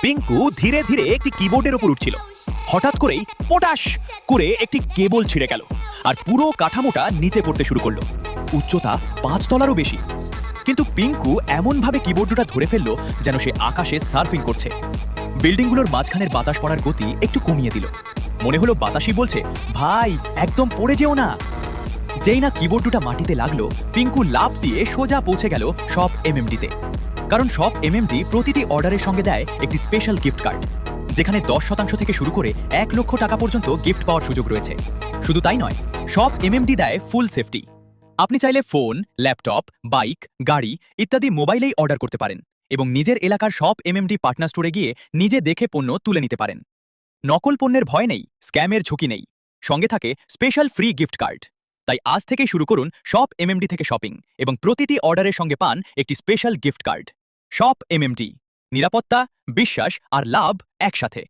পিঙ্কু ধীরে ধীরে একটি কিবোর্ডের উপর উঠছিল। হঠাৎ করেই পটাশ করে একটি কেবল ছিঁড়ে গেল আর পুরো কাঠামোটা নিচে পড়তে শুরু করলো। উচ্চতা 5 তলারও বেশি। কিন্তু পিঙ্কু এমনভাবে কিবোর্ডটা ধরে ফেললো যেন সে আকাশে সার্ফিং করছে। বিল্ডিংগুলোর মাঝখানের বাতাস পড়ার গতি একটু কমিয়ে দিল। মনে হলো বাতাসই বলছে, ভাই একদম পড়ে যেও না। যেই না কিবোর্ড দুটা মাটিতে লাগলো, পিঙ্কু লাফ দিয়ে সোজা পৌঁছে গেল শপ এমএমডিতে। কারণ শপ এমএমডি প্রতিটি অর্ডারের সঙ্গে দেয় একটি স্পেশাল গিফট কার্ড, যেখানে 10% থেকে শুরু করে 1 লক্ষ টাকা পর্যন্ত গিফট পাওয়ার সুযোগ রয়েছে। শুধু তাই নয়, শপ এমএমডি দেয় ফুল সেফটি। আপনি চাইলে ফোন, ল্যাপটপ, বাইক, গাড়ি ইত্যাদি মোবাইলেই অর্ডার করতে পারেন এবং নিজের এলাকার শপ এমএমডি পার্টনার স্টোরে গিয়ে নিজে দেখে পণ্য তুলে নিতে পারেন। নকল পণ্যের ভয় নেই, স্ক্যামের ঝুঁকি নেই, সঙ্গে থাকে স্পেশাল ফ্রি গিফট কার্ড। তাই আজ থেকেই শুরু করুন শপ এমএমডি থেকে শপিং এবং প্রতিটি অর্ডারের সঙ্গে পান একটি special gift card. Shop MMD, নিরাপত্তা, বিশ্বাস আর লাভ একসাথে।